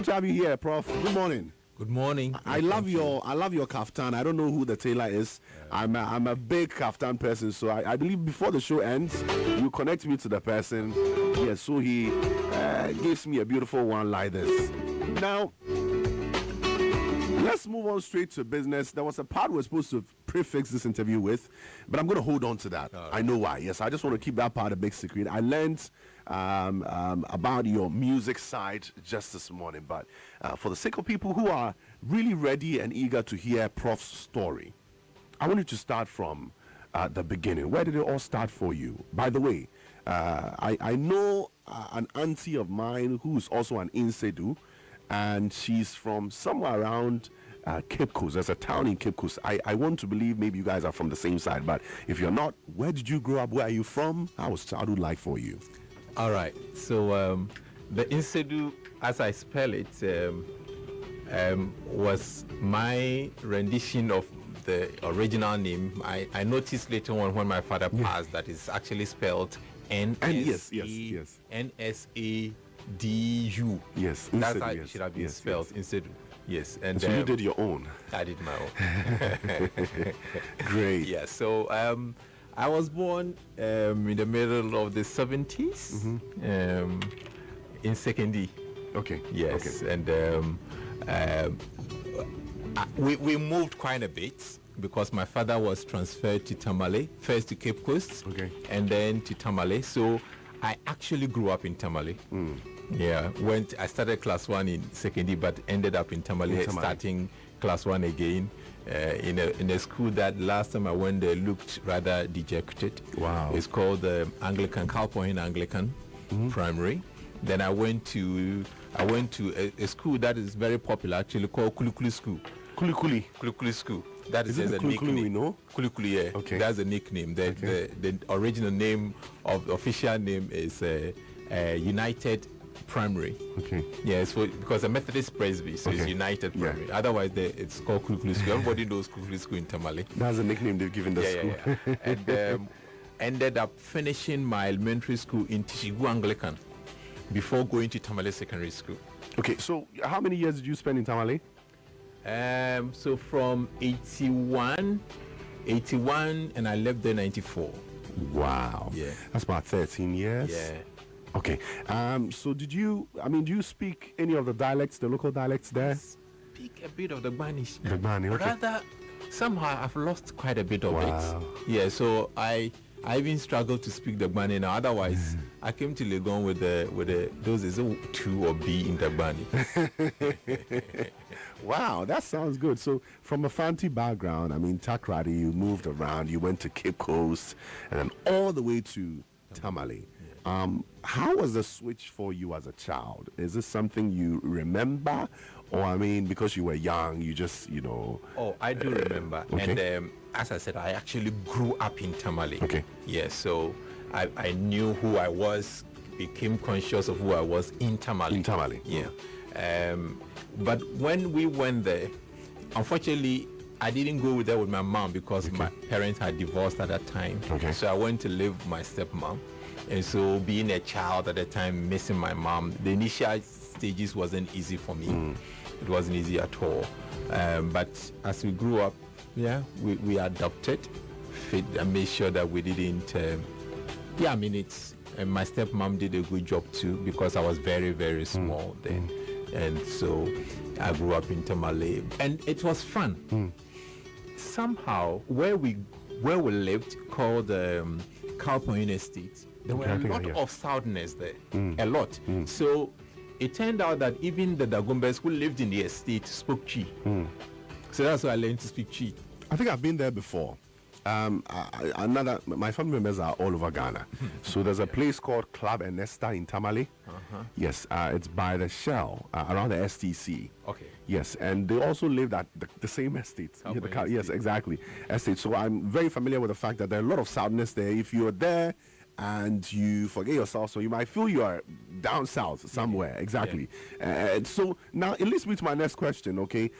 good to have you here, Prof. Good morning. Good morning. I love your kaftan. I don't know who the tailor is. I'm a big kaftan person, so I believe before the show ends, you connect me to the person. Yes, so he gives me a beautiful one like this. Now, let's move on straight to business. There was a part we're supposed to prefix this interview with, but I'm going to hold on to that. Right. I know why. Yes, I just want to keep that part a big secret. I learned about your music side just this morning, but for the sake of people who are really ready and eager to hear Prof's story, I want you to start from the beginning. Where did it all start for you? By the way, I know an auntie of mine who's also an Insedu, and she's from somewhere around Cape Coast. There's a town in Cape Coast. I want to believe maybe you guys are from the same side, but if you're not, where did you grow up? Where are you from? How was childhood like for you? All right. So the Insedu, as I spell it, was my rendition of the original name. I noticed later on when my father passed that it's actually spelled N-S-A-D-U. Yes, that's how it should have been spelled, Insedu. Yes, and so you did your own. I did my own. Great. Yeah. So I was born in the middle of the 70s, in secondary. Okay. Yes, okay. And we moved quite a bit because my father was transferred to Tamale, first to Cape Coast, and then to Tamale. So I actually grew up in Tamale. Yeah, I started class 1 in secondary, but ended up in Tamale, starting class 1 again in a school that last time I went there looked rather dejected. Wow. It's called the Anglican, Calpoint Anglican Primary. Then I went to a school that is very popular, actually called Kulikuli School. Kulikuli School. That is a nickname. No? Kulikuli, yeah. Okay. That's a nickname. The original name of the official name is United Primary. Okay. Yes, because a Methodist Presby, so it's United Primary. Yeah. Otherwise, it's called Kulikuli School. Everybody knows Kulikuli School in Tamale. That's a nickname they've given the school. Yeah. And ended up finishing my elementary school in Tishigu Anglican before going to Tamale Secondary School. Okay, so how many years did you spend in Tamale? So from 81, and I left there 94. Wow. Yeah. That's about 13 years. Yeah. Okay. So do you speak any of the dialects, the local dialects there? I speak a bit of the Gbanish. The Gbani, okay. Rather, somehow I've lost quite a bit of it. Yeah, so I even struggle to speak the Gbani now. Otherwise, I came to Legon with those is a 2 or B in the Gbani. Wow, that sounds good. So from a Fanti background, Takrady, you moved around, you went to Cape Coast, and then all the way to Tamale. How was the switch for you as a child? Is this something you remember? Or, because you were young, you just, Oh, I do remember. Okay. And as I said, I actually grew up in Tamale. Okay. Yeah, so I knew who I was, became conscious of who I was in Tamale. In Tamale. Yeah. But when we went there, unfortunately, I didn't go there with my mom because my parents had divorced at that time. Okay. So I went to live with my stepmom. And so being a child at the time, missing my mom, the initial stages wasn't easy for me. It wasn't easy at all. But as we grew up, we adopted, and made sure that we didn't, my stepmom did a good job too because I was very, very small then. And so I grew up in Tamale and it was fun. Somehow, where we lived, called Calpoint Estate, there were a lot of Southerners there, a lot. So it turned out that even the Dagombes who lived in the estate spoke Chi. So that's why I learned to speak Chi. I think I've been there before. My family members are all over Ghana. So there's a place called Club Enesta in Tamale. Yes, it's by the Shell, around the STC. Okay. Yes, and they also lived at the same estate. Yes, exactly. Estate. So I'm very familiar with the fact that there are a lot of Southerners there. If you're there and you forget yourself, so you might feel you are down south somewhere. Exactly. So now it leads me to my next question, okay?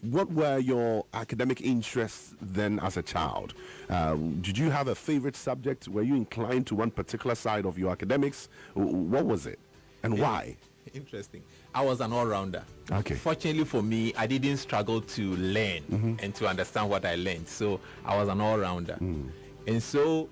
What were your academic interests then as a child? Did you have a favorite subject? Were you inclined to one particular side of your academics? What was it? And why? interesting. I was an all-rounder. Okay. Fortunately for me, I didn't struggle to learn and to understand what I learned. So I was an all-rounder. And so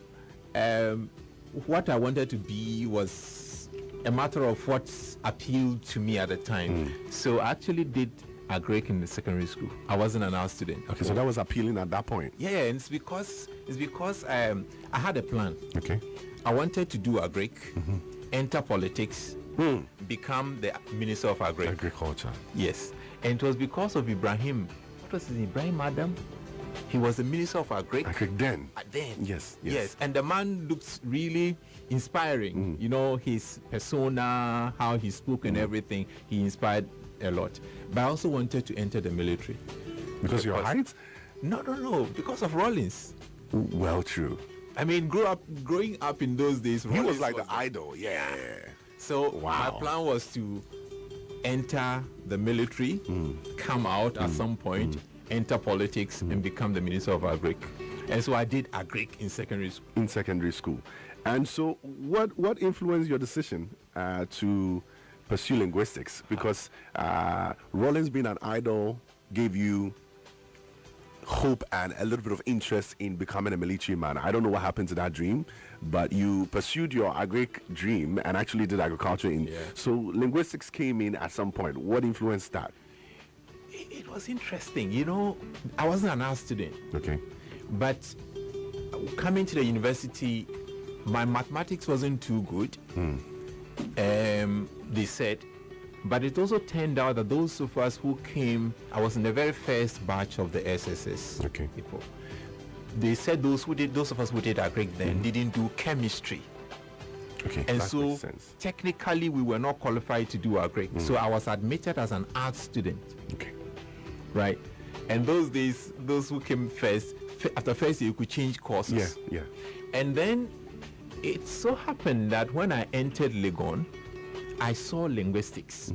what I wanted to be was a matter of what appealed to me at the time. So I actually did Agric in the secondary school. I wasn't an art student. Okay, so that was appealing at that point. Yeah, and it's because I had a plan. Okay. I wanted to do Agric, enter politics, become the Minister of Agriculture. Yes, and it was because of Ibrahim. What was his name? Ibrahim Adam. He was the Minister of Agric then. Then. Yes. And the man looks really inspiring. You know, his persona, how he spoke and everything, he inspired a lot. But I also wanted to enter the military. Because your height? No, because of Rollins. Well, true. I mean, growing up in those days, He Rollins was like the idol, yeah. So Wow. my plan was to enter the military, come out at some point, enter politics, and become the Minister of Agric. And so I did Agric in secondary school. In secondary school. And so what influenced your decision to pursue linguistics? Because Rollins being an idol gave you hope and a little bit of interest in becoming a military man. I don't know what happened to that dream, but you pursued your agric dream and actually did agriculture in. Yeah. So linguistics came in at some point. What influenced that? It was interesting. You know, I wasn't an art student, Okay. but coming to the university, my mathematics wasn't too good. They said, but it also turned out that those of us who came, I was in the very first batch of the SSS Okay. people. They said those of us who did agric then didn't do chemistry. Okay. And that so makes sense. technically we were not qualified to do agric. So I was admitted as an art student, Okay. right? And those days, those who came first, after first year, you could change courses. Yeah. And then it so happened that when I entered Legon, I saw linguistics.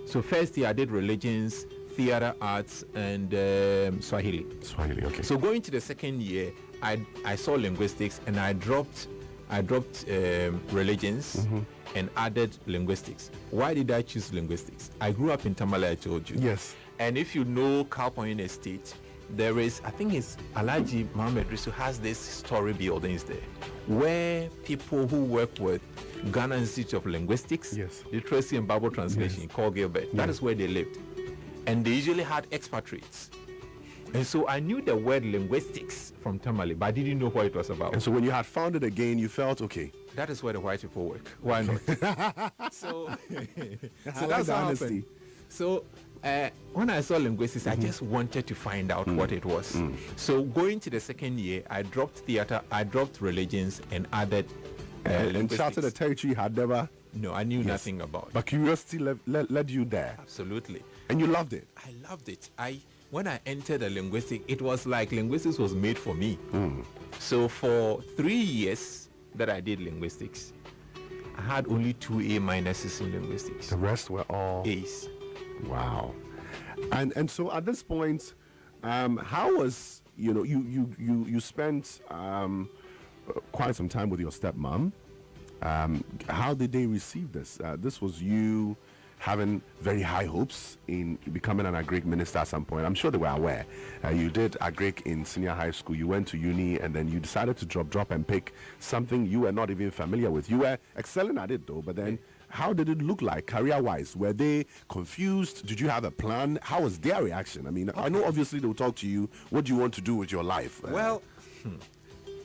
So first year I did religions, theater arts, and Swahili. Swahili, okay. So going to the second year, I saw linguistics and I dropped religions and added linguistics. Why did I choose linguistics? I grew up in Tamale, I told you. Yes. And if you know Cowpoint Estate, there is, I think it's Alaji Mohammed Risu has this story buildings there where people who work with Ghana Institute of Linguistics, Yes. Literacy and Bible Translation, called Gilbert. That is where they lived. And they usually had expatriates. And so I knew the word linguistics from Tamale, but I didn't know what it was about. And so when you had found it again, you felt, okay. That is where the white people work. Why not? so That's that's the how honesty. happened. So when I saw linguistics, I just wanted to find out what it was. So going to the second year, I dropped theater, I dropped religions, and added And linguistics. charted the territory had never, No, I knew nothing about. but curiosity led you there. Absolutely. And you loved it. I loved it. When I entered the linguistics, it was like linguistics was made for me. So for 3 years that I did linguistics, I had only 2 A minuses in linguistics. The rest were all A's. wow. And so at this point, how was you spent quite some time with your stepmom. How did they receive this? This was you having very high hopes in becoming an agric minister at some point. I'm sure they were aware. You did agric in senior high school. You went to uni, and then you decided to drop and pick something you were not even familiar with. You were excelling at it though, but then how did it look like career-wise? Were they confused? Did you have a plan? How was their reaction? I mean, I know obviously they'll talk to you. What do you want to do with your life? Well,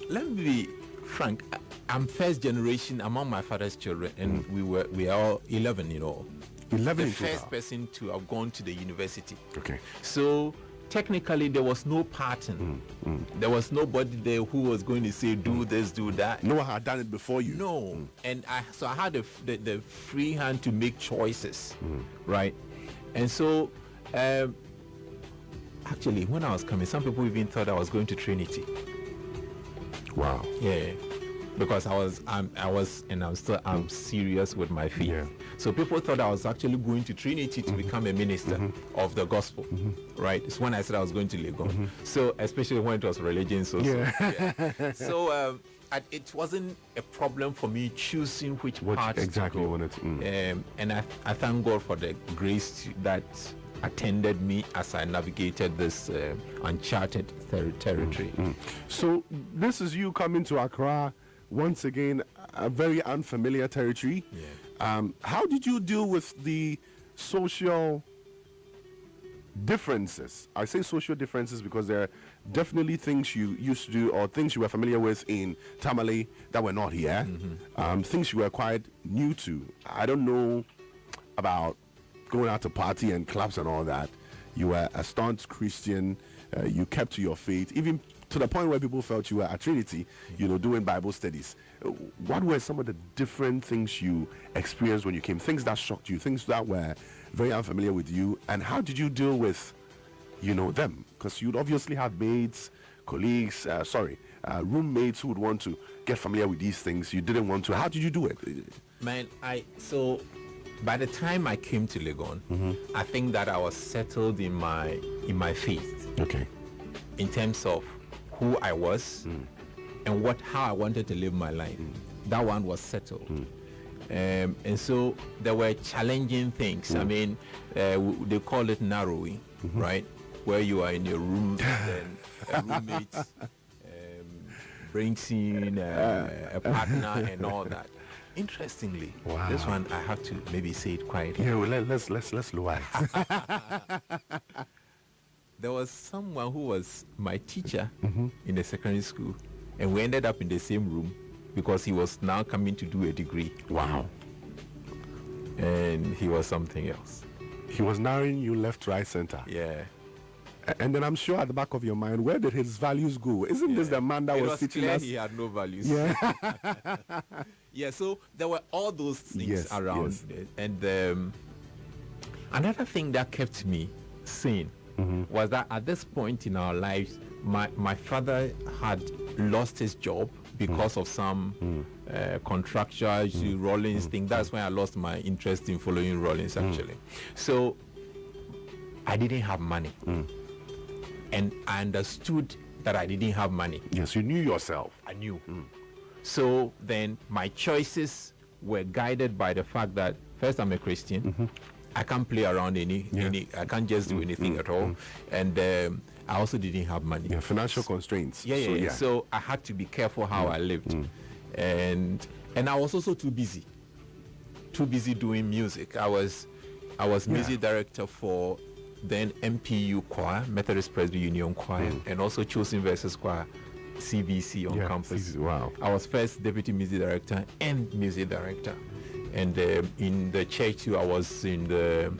let me be frank. I'm first generation among my father's children, and we are all 11 in all. 11 The in total. first person to have gone to the university. Okay. So technically there was no pattern. There was nobody there who was going to say do this, do that. No one had done it before you. No. And I had the free hand to make choices, right? And so actually when I was coming, some people even thought I was going to Trinity. Wow. Yeah, because I'm serious with my faith. Yeah. So people thought I was actually going to Trinity to become a minister of the gospel, right? It's when I said I was going to Legon. So especially when it was religion. So it wasn't a problem for me choosing which part exactly to go. wanted to, And I thank God for the grace that attended me as I navigated this uncharted territory. So this is you coming to Accra once again, a very unfamiliar territory. How did you deal with the social differences? I say social differences because there are definitely things you used to do or things you were familiar with in Tamale that were not here. Things you were quite new to. I don't know about going out to party and clubs and all that. You were a staunch Christian. You kept to your faith, even to the point where people felt you were at Trinity, doing Bible studies. What were some of the different things you experienced when you came? Things that shocked you, things that were very unfamiliar with you, and how did you deal with, them? Because you'd obviously have mates, colleagues, roommates who would want to get familiar with these things. You didn't want to. How did you do it? Man, by the time I came to Legon, I think that I was settled in my faith. Okay. In terms of who I was and how I wanted to live my life. That one was settled. And so there were challenging things. I mean, they call it narrowing, right? Where you are in your room and a roommate brings in a partner and all that. Interestingly, this one I have to maybe say it quietly. Yeah, well, let's lower it. There was someone who was my teacher in the secondary school, and we ended up in the same room because he was now coming to do a degree. Wow. And he was something else. He was narrowing you left, right, center. Yeah. And then I'm sure at the back of your mind, where did his values go? Isn't this the man that was teaching clear us? He had no values. Yeah. Yeah, so there were all those things around. Yes. And another thing that kept me sane was that at this point in our lives, my father had lost his job because of some contractual Rollins thing. That's when I lost my interest in following Rollins, actually. So I didn't have money. And I understood that I didn't have money. Yes, you knew yourself. I knew. So then my choices were guided by the fact that first, I'm a Christian. I can't play around any I can't just do anything at all. And I also didn't have money. Yeah, financial constraints. So I had to be careful how I lived. And I was also too busy doing music. I was music director for then MPU choir, Methodist Presbyterian Union choir, and also Chosen Verses choir, CVC on campus. Wow. I was first deputy music director and music director. And in the church too, I was in the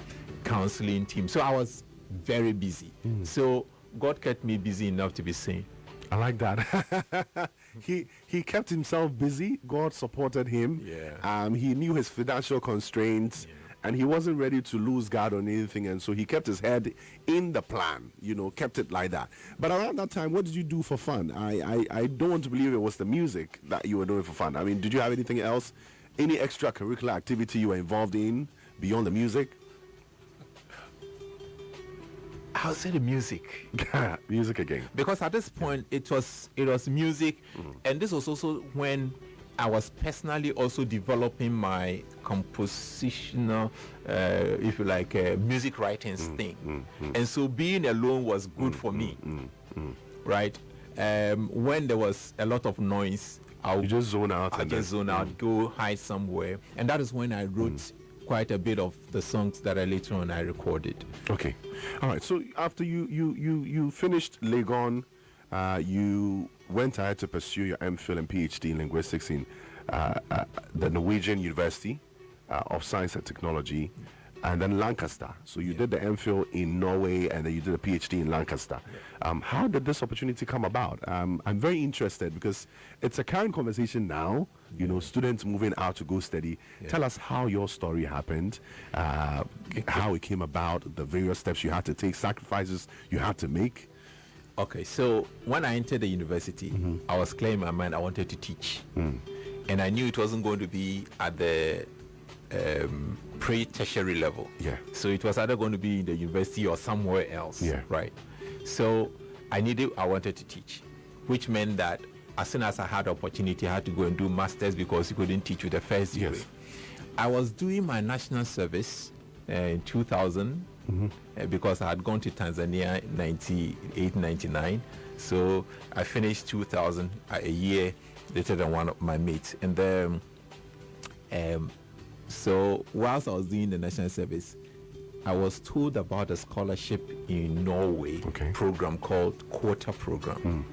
counseling team. So I was very busy. So God kept me busy enough to be sane. I like that. He kept himself busy. God supported him. Yeah. He knew his financial constraints. And he wasn't ready to lose God on anything, and so he kept his head in the plan, kept it like that. But around that time, what did you do for fun? I don't want to believe it was the music that you were doing for fun. I mean, did you have anything else, any extracurricular activity you were involved in beyond the music? I'll say the music. Music again. Because at this point, it was music, and this was also when I was personally also developing my compositional, if you like, music writing thing. And so being alone was good for me, right? When there was a lot of noise, You just zone out. I just zone out, go hide somewhere. And that is when I wrote quite a bit of the songs that I later on I recorded. Okay. All right. So after you finished Legon, you went ahead to pursue your MPhil and PhD in linguistics in the Norwegian University of Science and Technology, and then Lancaster. So you did the MPhil in Norway, and then you did a PhD in Lancaster. How did this opportunity come about? I'm very interested because it's a current conversation now. Students moving out to go study. Tell us how your story happened, how it came about, the various steps you had to take, sacrifices you had to make. Okay, so when I entered the university, I was clear in my mind I wanted to teach. And I knew it wasn't going to be at the pre-tertiary level. Yeah. So it was either going to be in the university or somewhere else. Yeah. Right. So I wanted to teach, which meant that as soon as I had opportunity, I had to go and do masters because you couldn't teach with the first degree. Yes. I was doing my national service in 2000 because I had gone to Tanzania in 98, 99. So I finished 2000, a year later than one of my mates. And then, so whilst I was doing the national service, I was told about a scholarship in Norway program called Quota Program.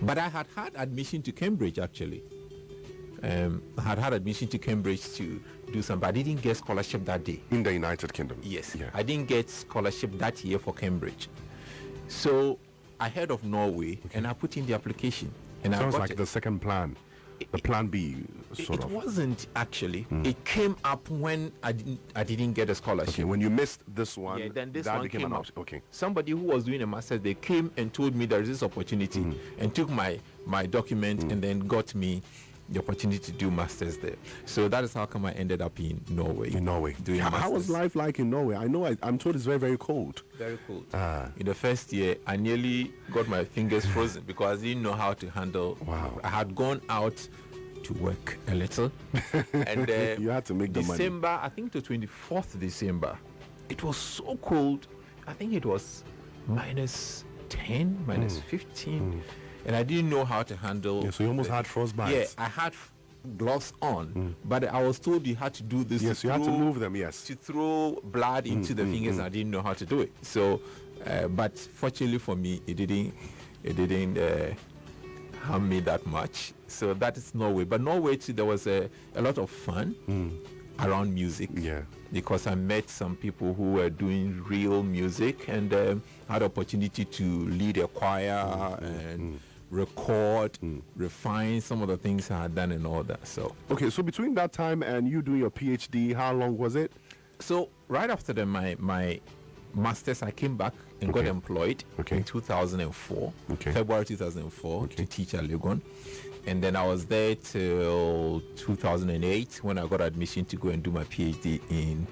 But I had had admission to Cambridge, actually. I had admission to Cambridge to do some, but I didn't get scholarship that day. In the United Kingdom? Yes. Yeah. I didn't get scholarship that year for Cambridge. So I heard of Norway and I put in the application. And Sounds I got like the second plan. The plan B, sort it of. wasn't actually. It came up when I didn't get a scholarship. Okay, when you missed this one, Yeah, then this that one became came an up. option. Okay. Somebody who was doing a master's, they came and told me there is this opportunity and took my document and then got me the opportunity to do masters there. So that is how come I ended up in Norway. In Norway. Doing How was masters. life like in Norway? I'm told it's very, very cold. Very cold. In the first year, I nearly got my fingers frozen because I didn't know how to handle. Wow. I had gone out to work a little, and You had to make the money. December, I think the 24th December, it was so cold. I think it was minus 10, minus 15, and I didn't know how to handle. Yeah, so you almost had frostbite. Yeah, I had gloves on, but I was told you had to do this. Yes, you had to move them, yes. To throw blood into the fingers, and I didn't know how to do it. So, but fortunately for me, it didn't harm me that much. So that is Norway. But Norway too, there was a lot of fun around music. Yeah. Because I met some people who were doing real music and had opportunity to lead a choir and record, refine some of the things I had done and all that. So Okay, so between that time and you doing your PhD, how long was it? so right after my masters, I came back and got employed in 2004, February 2004, to teach at Legon. And then I was there till 2008 when I got admission to go and do my PhD in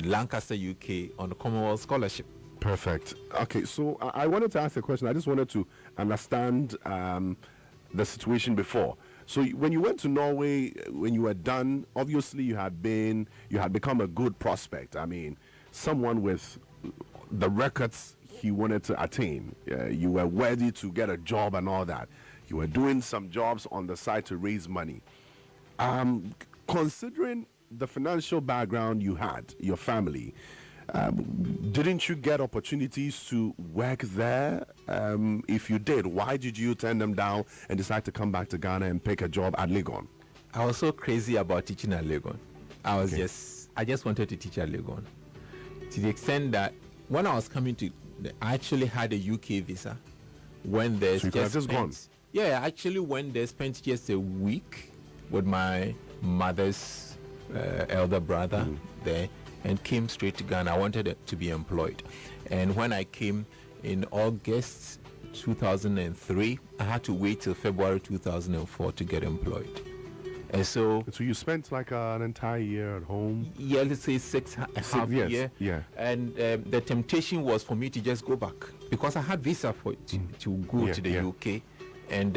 Lancaster, UK on the Commonwealth Scholarship. Perfect. Okay, so I wanted to ask a question. I just wanted to understand the situation before. So when you went to Norway, when you were done, obviously you had become a good prospect. I mean, someone with the records he wanted to attain. You were worthy to get a job and all that. You were doing some jobs on the side to raise money. Considering the financial background you had, your family, didn't you get opportunities to work there? If you did, why did you turn them down and decide to come back to Ghana and pick a job at Legon? I was so crazy about teaching at Legon. I just wanted to teach at Legon, to the extent that when I was coming to, I actually had a UK visa. When there's So you could have just gone? Yeah, I actually went there, spent just a week with my mother's elder brother there, and came straight to Ghana. I wanted to be employed. And when I came in August 2003, I had to wait till February 2004 to get employed. And so you spent like an entire year at home? yeah, let's say six and a half years, year. yeah. And the temptation was for me to just go back because I had visa to go to the UK, and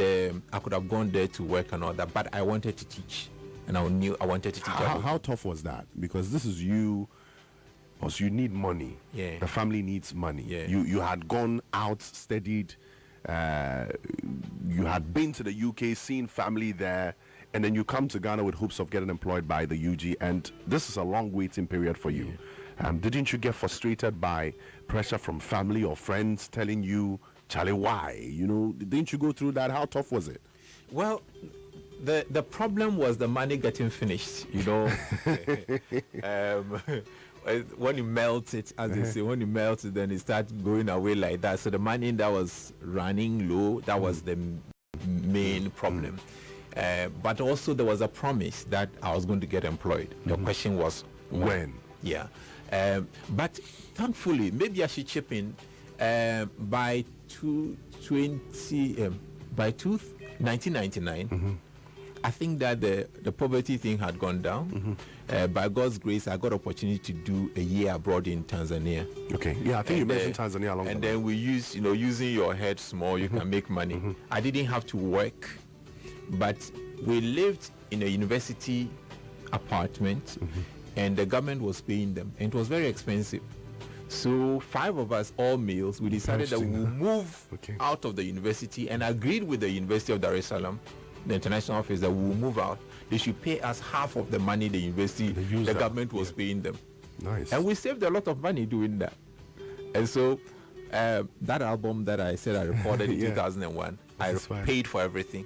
I could have gone there to work and all that. But I wanted to teach, and I knew I wanted to teach. How tough was that? Because this is you. Also, you need money. Yeah. The family needs money. Yeah. You had gone out, studied. You had been to the UK, seen family there, and then you come to Ghana with hopes of getting employed by the UG, and this is a long waiting period for you. Didn't you get frustrated by pressure from family or friends telling you, Charlie, why? You know, didn't you go through that? How tough was it? Well, the problem was the money getting finished, you know. When you melt it, as they say, when you melt it, then it starts going away like that. So the money that was running low, that was the main problem. But also there was a promise that I was going to get employed. The question was When? Yeah. But thankfully, maybe I should chip in, by 1999, I think that the poverty thing had gone down. By God's grace, I got opportunity to do a year abroad in Tanzania. Okay. Yeah, I think you mentioned Tanzania along and the then line. we use, using your head small, you can make money. I didn't have to work, but we lived in a university apartment, and the government was paying them, and it was very expensive. So 5 of us, all males, we decided that we will move out of the university, and agreed with the University of Dar es Salaam, the international office, that we will move out. They should pay us half of the money the university, the government was paying them. Nice. And we saved a lot of money doing that. And so that album that I said I recorded in 2001, I paid for everything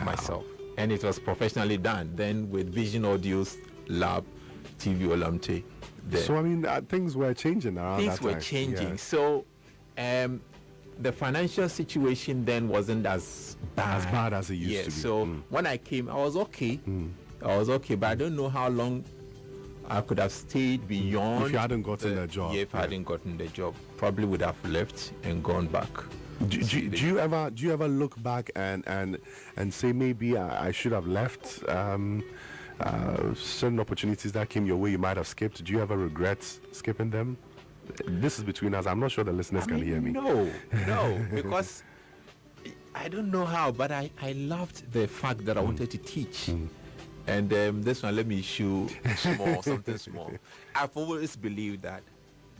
myself. And it was professionally done. Then with Vision Audio's lab, TV Olamte. So, I mean, things were changing around that time. Things were changing. So, the financial situation then wasn't as bad as it used to be. So when I came, I was okay. But I don't know how long I could have stayed beyond. If you hadn't gotten the job. Yeah, if I hadn't gotten the job, probably would have left and gone back. Do you ever look back and say maybe I should have left? Certain opportunities that came your way, you might have skipped. Do you ever regret skipping them? This is between us. I'm not sure the listeners can hear me. No, because I don't know how, but I loved the fact that I wanted to teach. And this one, let me show something small. I've always believed that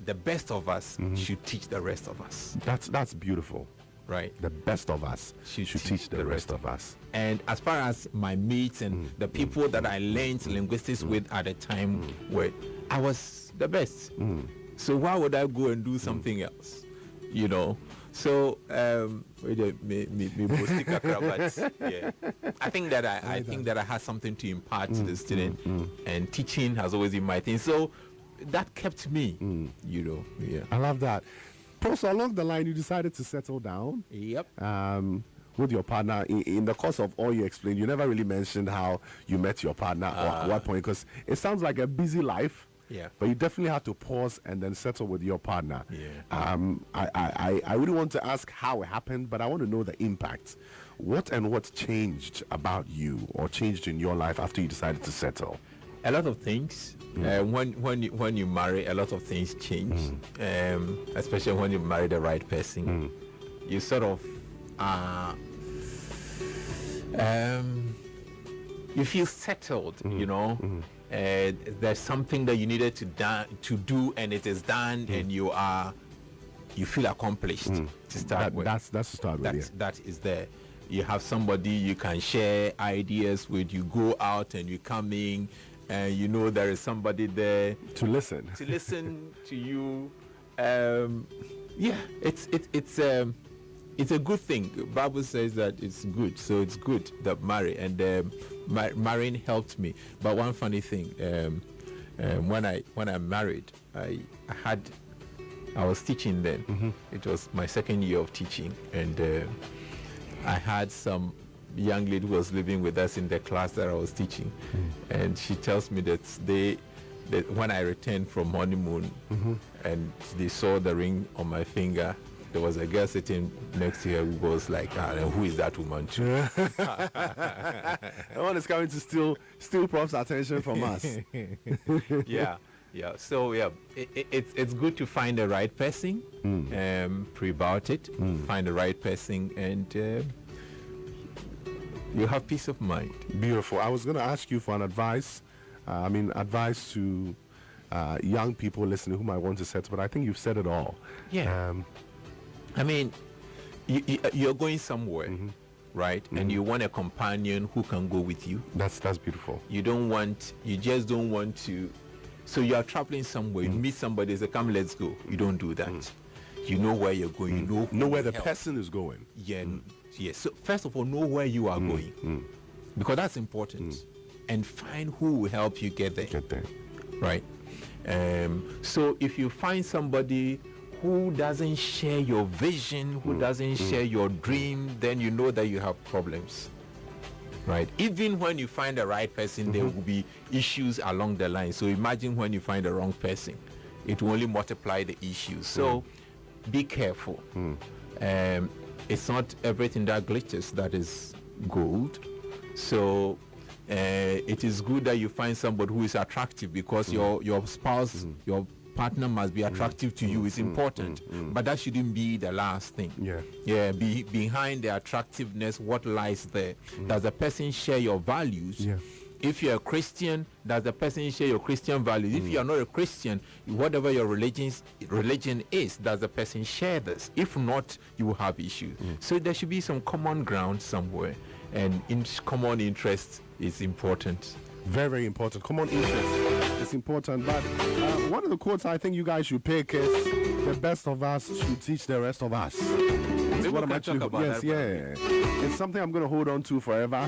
the best of us should teach the rest of us. That's beautiful. Right. The best of us should teach the rest of us. And as far as my mates and the people that I learned linguistics with at the time, I was the best. So why would I go and do something else? So I think that I had something to impart to the student, and teaching has always been my thing. So that kept me, I love that. So along the line, you decided to settle down. Yep. With your partner. In the course of all you explained, you never really mentioned how you met your partner or at what point, because it sounds like a busy life. Yeah. But you definitely had to pause and then settle with your partner. Yeah. I really want to ask how it happened, but I want to know the impact. What changed about you or changed in your life after you decided to settle? A lot of things. When you marry, a lot of things change. Especially when you marry the right person. You sort of you feel settled, there's something that you needed to do, and it is done, and you feel accomplished to start with. That's to start with. That is there. You have somebody you can share ideas with. You go out and you come in, and there is somebody there to listen to you. It's a good thing. The Bible says that it's good, so it's good that marry, and marrying helped me. But one funny thing, when I married, I was teaching then. It was my second year of teaching, and I had some young lady who was living with us in the class that I was teaching, and she tells me that when I returned from honeymoon, and they saw the ring on my finger, there was a girl sitting next to her who was like, who is that woman too? The one is coming to steal Prof's attention from us. Yeah. So it's good to find the right person, pray about it, find the right person, and you have peace of mind. Beautiful. I was going to ask you for an advice. Advice to young people listening who might want to settle, but I think you've said it all. Yeah. You're going somewhere, right? And you want a companion who can go with you. That's beautiful. You just don't want to. So you are traveling somewhere, you meet somebody, they say, come, let's go. You don't do that. You know where you're going. You know where the person is going. Yeah. Yes. So first of all, know where you are going, because that's important, and find who will help you get there. Right. So if you find somebody who doesn't share your vision, who doesn't share your dream, then you know that you have problems. Right? Even when you find the right person, there will be issues along the line. So imagine when you find the wrong person, it will only multiply the issues. So be careful. It's not everything that glitters that is gold. So it is good that you find somebody who is attractive, because your spouse, your partner must be attractive to you. It's important, but that shouldn't be the last thing. Behind the attractiveness, what lies there? Does the person share your values? If you're a Christian, does the person share your Christian values? If you are not a Christian, whatever your religion is, does the person share this? If not, you will have issues. So there should be some common ground somewhere, and common interest is important. Very, very important. Common interest is important. But one of the quotes I think you guys should pick is, the best of us should teach the rest of us. Maybe what I'm talking about. Yes, it's something I'm going to hold on to forever.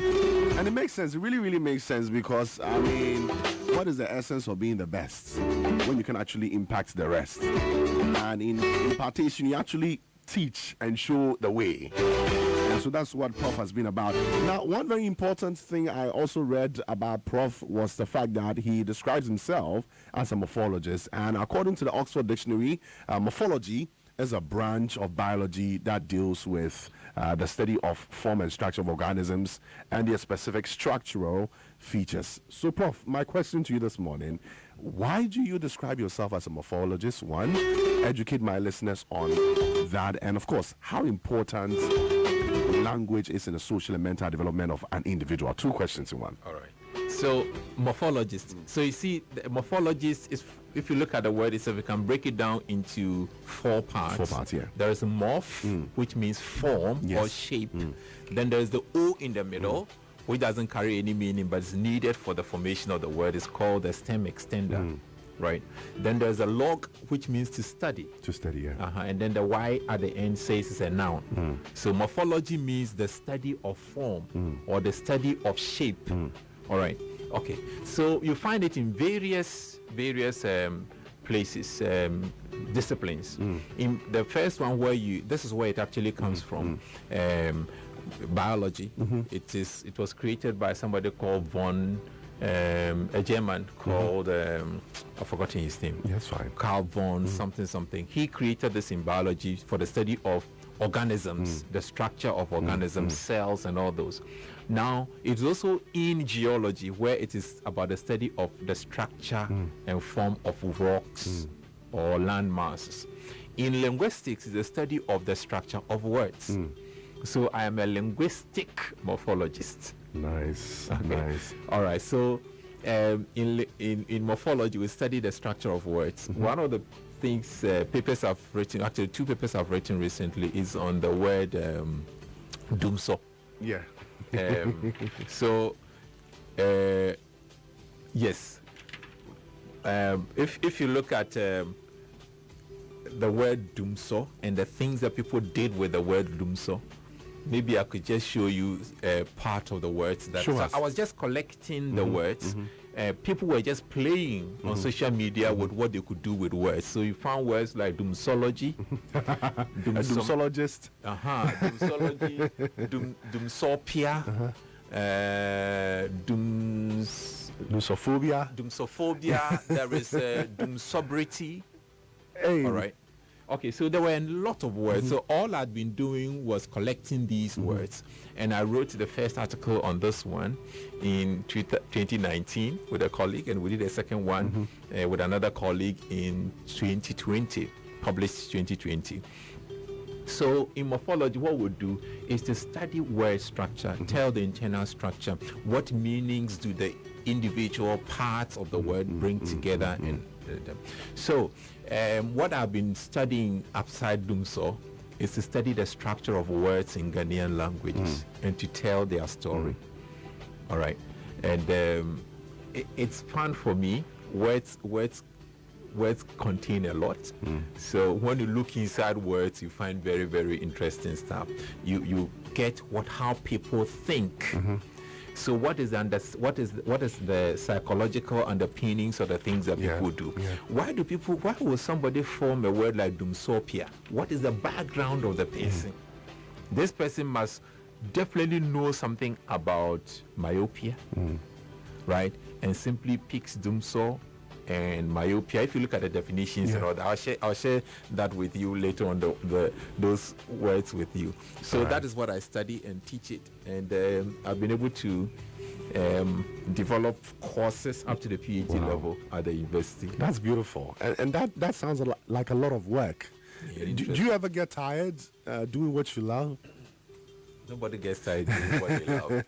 And it makes sense. It really, really makes sense, because, I mean, what is the essence of being the best when you can actually impact the rest? And in impartation, you actually teach and show the way. And so that's what Prof has been about. Now, one very important thing I also read about Prof was the fact that he describes himself as a morphologist. And according to the Oxford Dictionary, morphology is a branch of biology that deals with the study of form and structure of organisms and their specific structural features. So, Prof, my question to you this morning, why do you describe yourself as a morphologist? One, educate my listeners on that. And, of course, how important language is in the social and mental development of an individual. Two questions in one. All right. So, morphologist. So, you see, the morphologist is, if you look at the word itself, we can break it down into four parts. Four parts, yeah. There is a morph, which means form or shape. Then there's the O in the middle, which doesn't carry any meaning, but is needed for the formation of the word. It's called the stem extender. Right. Then there's a log, which means to study. To study, yeah. And then the Y at the end says it's a noun. So morphology means the study of form or the study of shape. All right. Okay. So you find it in various places, disciplines. In the first one, this is where it actually comes from. Biology. It was created by somebody called a German called, I've forgotten his name. Yes, fine. Carl von something. He created this in biology for the study of organisms, the structure of organisms, cells and all those. Now, it's also in geology, where it is about the study of the structure and form of rocks or land masses. In linguistics, it's the study of the structure of words. So I am a linguistic morphologist. Nice, okay. Nice. All right. So in morphology, we study the structure of words. One of the things papers I've written, actually two papers I've written recently, is on the word dumso. Yeah. So yes. If you look at the word dumso and the things that people did with the word dumso, maybe I could just show you part of the words. So I was just collecting the words. People were just playing on social media with what they could do with words. So you found words like doomsology, doomsologist, doomsology, doomsopia, doomsophobia. There is doomsobrity. Hey. All right. Okay, so there were a lot of words. So all I'd been doing was collecting these words. And I wrote the first article on this one in 2019 with a colleague, and we did a second one with another colleague in 2020, published 2020. So in morphology, what we'll do is to study word structure, tell the internal structure, what meanings do the individual parts of the word bring together. And so what I've been studying upside Dumso is to study the structure of words in Ghanaian languages and to tell their story. All right. And it's fun for me. Words contain a lot. So when you look inside words, you find very, very interesting stuff. You get how people think. So what is the psychological underpinnings of the things that people do? Why will somebody form a word like doomsopia? What is the background of the person? This person must definitely know something about myopia, right? And simply picks doomso and myopia. If you look at the definitions and all that, I'll share that with you later on, those words with you. So that is what I study and teach it, and I've been able to develop courses up to the PhD level at the university. That's beautiful, and that sounds like a lot of work. Yeah, do you ever get tired doing what you love? Nobody gets tired doing what they love.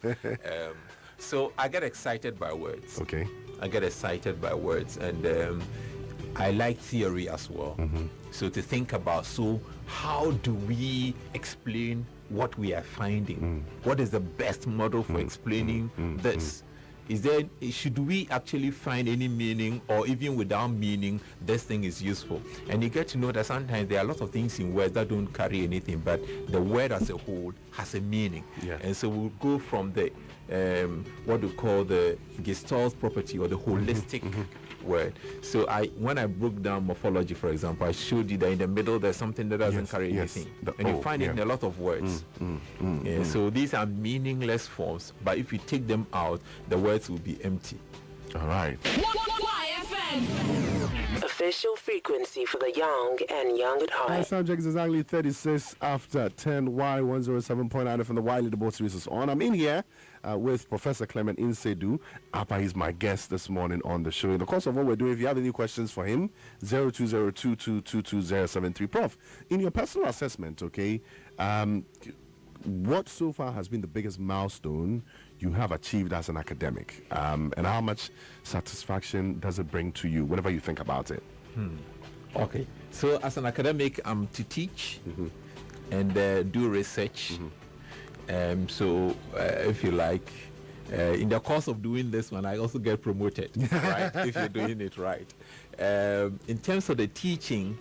So I get excited by words. Okay. I get excited by words, and I like theory as well. So to think about, so how do we explain what we are finding? What is the best model for explaining this? Should we actually find any meaning, or even without meaning, this thing is useful? And you get to know that sometimes there are a lot of things in words that don't carry anything, but the word as a whole has a meaning. Yeah. And so we'll go from the what we call the Gestalt property, or the holistic word. So when I broke down morphology, for example, I showed you that in the middle there's something that doesn't carry anything, and you find it in a lot of words. So these are meaningless forms, but if you take them out, the words will be empty. All right. Official frequency for the young and young at heart. Our subject is exactly 36 after 10. Y107.9 from the Whyte Leaderboard series is on. I'm in here with Professor Clement Appah. He's my guest this morning on the show. In the course of what we're doing, if you have any questions for him, 0202222073. Prof, in your personal assessment, okay, what so far has been the biggest milestone you have achieved as an academic, and how much satisfaction does it bring to you whenever you think about it? Okay, so as an academic, I'm to teach and do research. So if you like, in the course of doing this one, I also get promoted, right? If you're doing it right. In terms of the teaching,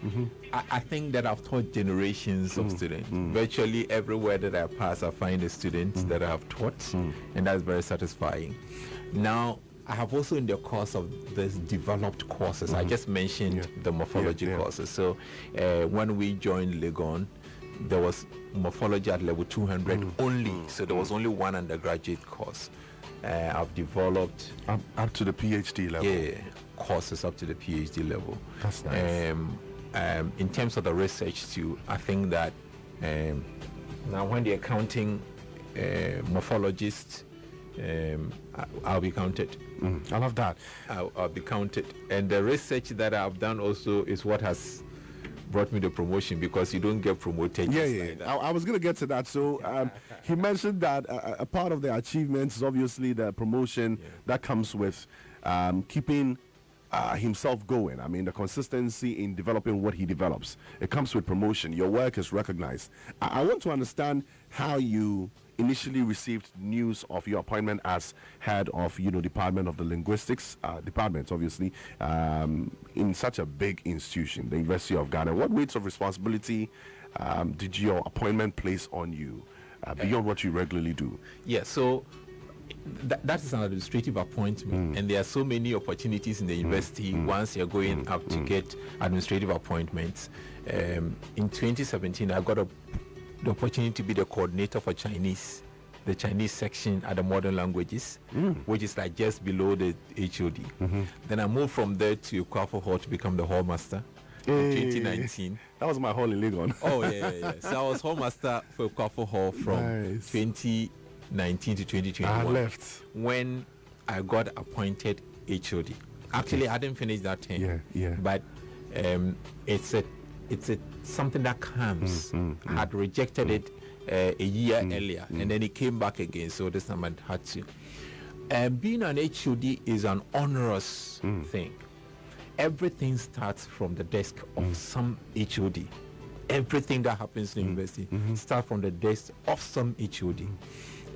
I think that I've taught generations of students. Virtually everywhere that I pass, I find a student that I have taught, and that's very satisfying. Now, I have also, in the course of this, developed courses. I just mentioned the morphology courses. So when we joined Legon, there was morphology at level 200 only. So there was only one undergraduate course. I've developed up to the PhD level. Yeah, courses up to the PhD level. That's nice. In terms of the research too, I think that now when the accounting morphologist, I'll be counted. I love that. I'll be counted. And the research that I've done also is what has brought me the promotion, because you don't get promoted. Like that. I was going to get to that. So he mentioned that a part of the achievements is obviously the promotion that comes with keeping himself going. I mean, the consistency in developing what he develops. It comes with promotion. Your work is recognized. I want to understand how you initially received news of your appointment as head of, Department of the Linguistics department, obviously, in such a big institution, the University of Ghana. What weights of responsibility did your appointment place on you beyond what you regularly do? Yeah, so that is an administrative appointment, and there are so many opportunities in the university once you're going up to get administrative appointments. In 2017, I got the opportunity to be the coordinator for Chinese, the Chinese section at the Modern Languages, which is like just below the HOD. Then I moved from there to Kwafo Hall to become the hall master in 2019. That was my hall in Legon. Oh, yeah. So I was hall master for Kwafo Hall from 2019 to 2021. I left when I got appointed HOD. Actually, I didn't finish that term. But it's something that comes. I had rejected it a year earlier, and then it came back again. So this time I had to. Being an HOD is an onerous thing. Everything starts from the desk of some HOD. Everything that happens in the university starts from the desk of some HOD.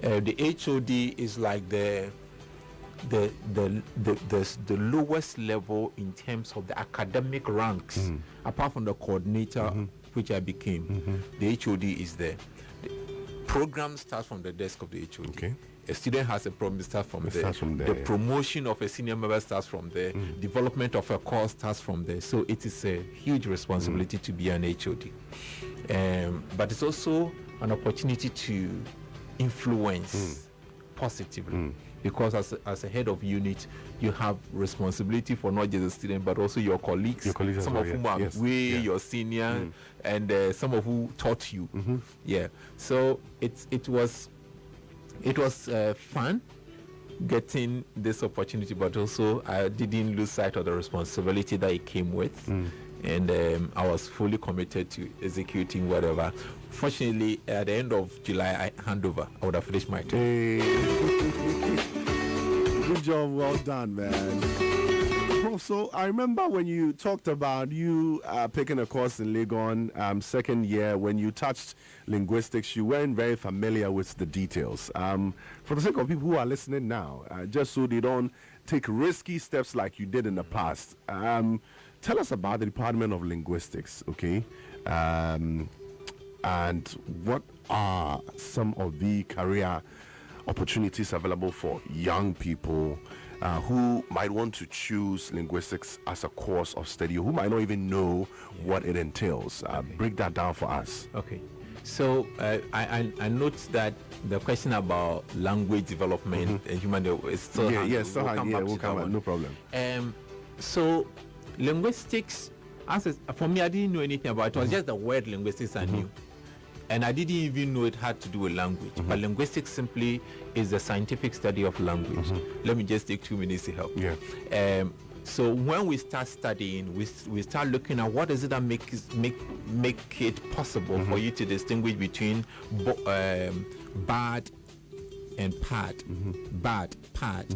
The HOD is like the lowest level in terms of the academic ranks, apart from the coordinator, which I became. The HOD is there. The program starts from the desk of the HOD. Okay. A student has a problem, it starts from there. The Promotion of a senior member starts from there. Development of a course starts from there. So it is a huge responsibility to be an HOD. But it's also an opportunity to influence positively. because as a head of unit, you have responsibility for not just the student but also your colleagues. Some of whom are way your senior, and some of who taught you. Yeah. So it was fun getting this opportunity, but also I didn't lose sight of the responsibility that it came with. And I was fully committed to executing whatever. Fortunately, at the end of July, I hand over. I would have finished my term. Good job, well done, man. Prof, so I remember when you talked about you picking a course in Legon, second year, when you touched linguistics, you weren't very familiar with the details. For the sake of people who are listening now, just so they don't take risky steps like you did in the past, tell us about the Department of Linguistics, okay? And what are some of the career opportunities available for young people who might want to choose linguistics as a course of study, who might not even know what it entails? Break that down for us. Okay. So I note that the question about language development and human is still we'll come back, no problem. So linguistics, for me, I didn't know anything about it. It was just the word linguistics I knew. And I didn't even know it had to do with language. But linguistics simply is the scientific study of language. Let me just take 2 minutes to help. So when we start studying, we start looking at what is it that make it possible for you to distinguish between bad and pad, bad, pad,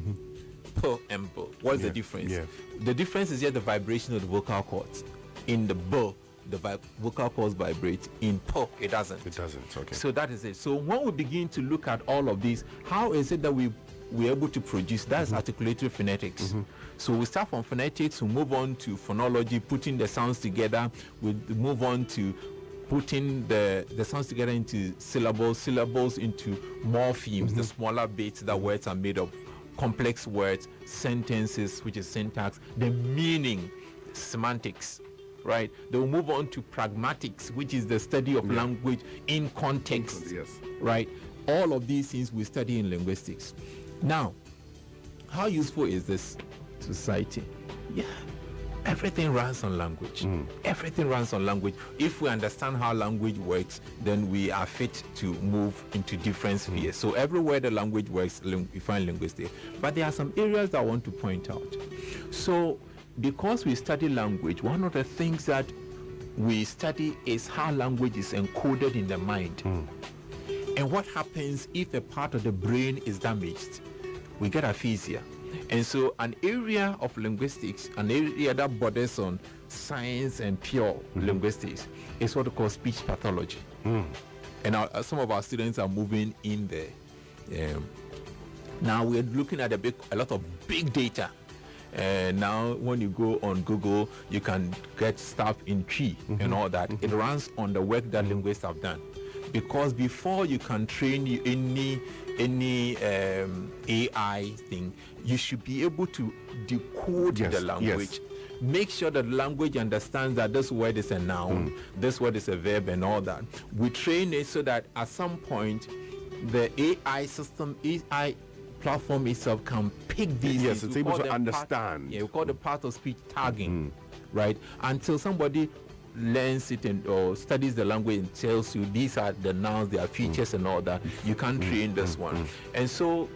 po and bo. What's the difference? The difference is just the vibration of the vocal cords. In the bo, the vocal cords vibrate. In po, it doesn't. It doesn't. Okay. So that is it. So when we begin to look at all of these, how is it that we're able to produce? That's articulated phonetics. So we start from phonetics, we move on to phonology, putting the sounds together. We move on to putting the sounds together into syllables into morphemes, the smaller bits that words are made of, complex words, sentences, which is syntax, the meaning, semantics. Right. They will move on to pragmatics, which is the study of language in context. Right. All of these things we study in linguistics. Now, how useful is this to society? Yeah. Everything runs on language. Everything runs on language. If we understand how language works, then we are fit to move into different spheres. So everywhere the language works, we find linguistics. But there are some areas that I want to point out. So because we study language, one of the things that we study is how language is encoded in the mind. And what happens if a part of the brain is damaged? We get aphasia. And so an area of linguistics, an area that borders on science and pure linguistics, is what we call speech pathology. And some of our students are moving in there. Now we're looking at a lot of big data. And now when you go on Google, you can get stuff in tree and all that. It runs on the work that linguists have done. Because before you can train any AI thing, you should be able to decode the language. Make sure that the language understands that this word is a noun, this word is a verb and all that. We train it so that at some point the AI system, AI platform itself can pick these. Yes, it's able to understand. We call the part of speech tagging, right? Until somebody learns it or studies the language and tells you these are the nouns, their features and all that. You can't train this one. And so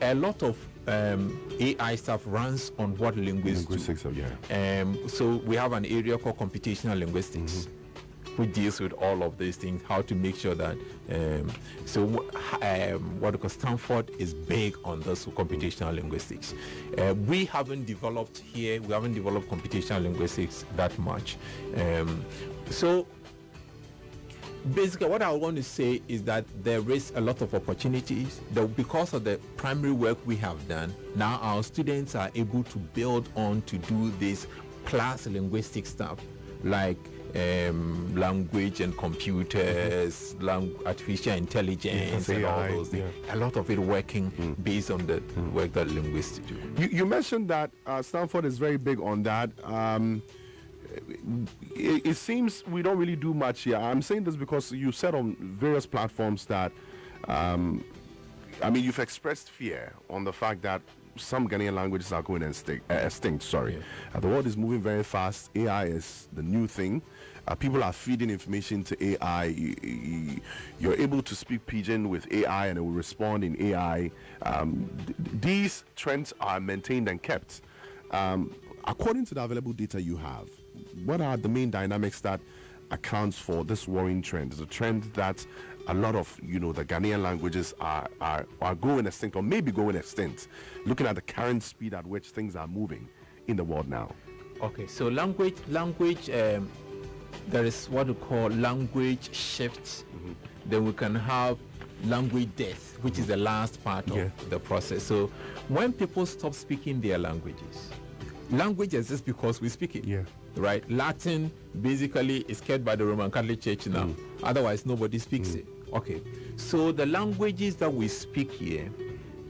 a lot of AI stuff runs on what linguistics do. So we have an area called computational linguistics, which deals with all of these things, how to make sure that what we call Stanford is big on this computational linguistics. We haven't developed computational linguistics that much. So basically what I want to say is that there is a lot of opportunities that because of the primary work we have done, now our students are able to build on to do this class linguistic stuff like language and computers, artificial intelligence, and all those things. A lot of it working based on the work that linguists do. You mentioned that Stanford is very big on that. It seems we don't really do much here. I'm saying this because you said on various platforms that I mean, you've expressed fear on the fact that some Ghanaian languages are going extinct. Sorry, the world is moving very fast. AI is the new thing. People are feeding information to AI. You're able to speak Pidgin with AI, and it will respond in AI. These trends are maintained and kept. According to the available data you have, what are the main dynamics that accounts for this worrying trend? It's a trend that a lot of the Ghanaian languages are going extinct, or maybe going extinct, looking at the current speed at which things are moving in the world now. Okay, so language there is what we call language shifts. Then we can have language death, which is the last part of the process. So when people stop speaking their languages, language exists because we speak it. Right? Latin basically is kept by the Roman Catholic Church now. Otherwise, nobody speaks it. Okay. So the languages that we speak here,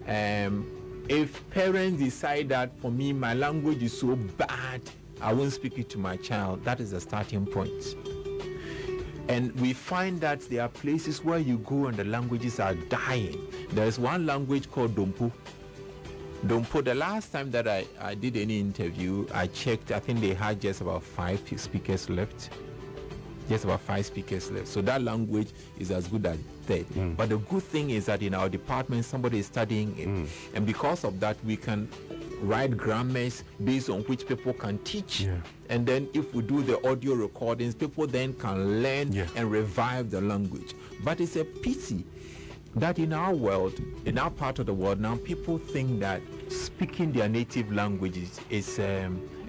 if parents decide that for me, my language is so bad, I won't speak it to my child, that is the starting point. And we find that there are places where you go and the languages are dying. There is one language called Dompo. Dompo, the last time that I did any interview, I checked, I think they had just about 5 speakers left. Just about 5 speakers left. So that language is as good as dead. But the good thing is that in our department, somebody is studying it. And because of that, we can write grammars based on which people can teach. And then if we do the audio recordings, people then can learn and revive the language. But it's a pity that in our world, in our part of the world now, people think that speaking their native languages is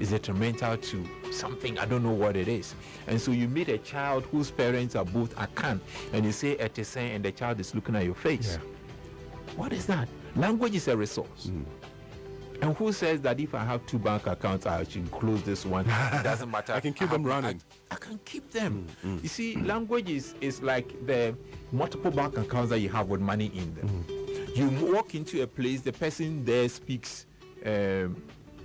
detrimental to something. I don't know what it is. And so you meet a child whose parents are both Akan, and you say Etese, and the child is looking at your face. What is that? Language is a resource. And who says that if I have 2 bank accounts, I should close this one? It doesn't matter. I can keep them running. I can keep them. You see, language is like the multiple bank accounts that you have with money in them. You walk into a place, the person there speaks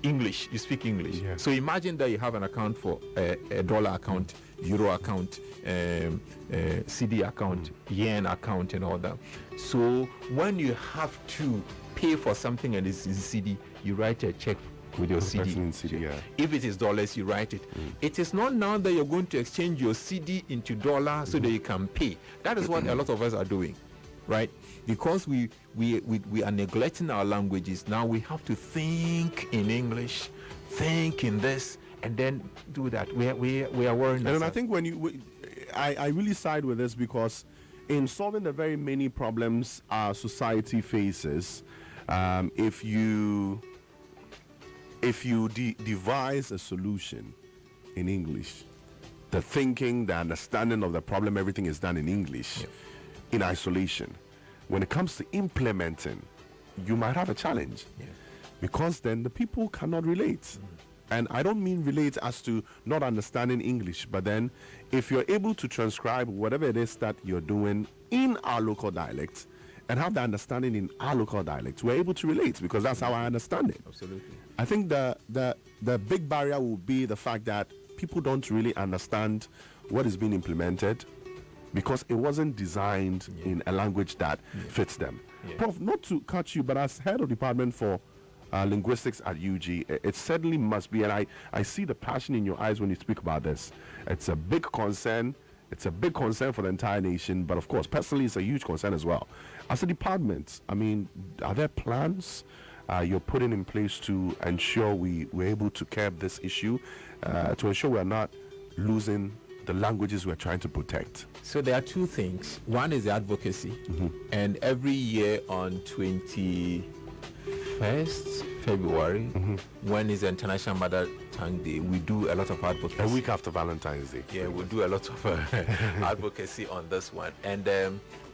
English. You speak English. So imagine that you have an account for a dollar account, euro account, CD account, yen account, and all that. So when you have to pay for something and it's in CD, you write a check with your CD. If it is dollars, you write it. It is not now that you're going to exchange your CD into dollars so that you can pay. That is what a lot of us are doing, right? Because we are neglecting our languages. Now we have to think in English, think in this, and then do that. We are worrying. And I think I really side with this, because in solving the very many problems our society faces, if you devise a solution in English, the thinking, the understanding of the problem, everything is done in English, in isolation. When it comes to implementing, you might have a challenge, because then the people cannot relate. And I don't mean relate as to not understanding English, but then if you're able to transcribe whatever it is that you're doing in our local dialect and have the understanding in our local dialect, we're able to relate, because that's how I understand it. Absolutely. I think the big barrier will be the fact that people don't really understand what is being implemented, because it wasn't designed in a language that fits them. Prof, not to cut you, but as head of department for linguistics at UG, it certainly must be, and I see the passion in your eyes when you speak about this. It's a big concern. It's a big concern for the entire nation, but of course, personally, it's a huge concern as well. As a department, I mean, are there plans you're putting in place to ensure we're able to curb this issue, to ensure we're not losing the languages we're trying to protect? So there are 2 things. One is the advocacy, and every year on 21st February, when is International Mother Tongue Day, we do a lot of advocacy. A week after Valentine's Day. Yeah, we'll do a lot of advocacy on this one. And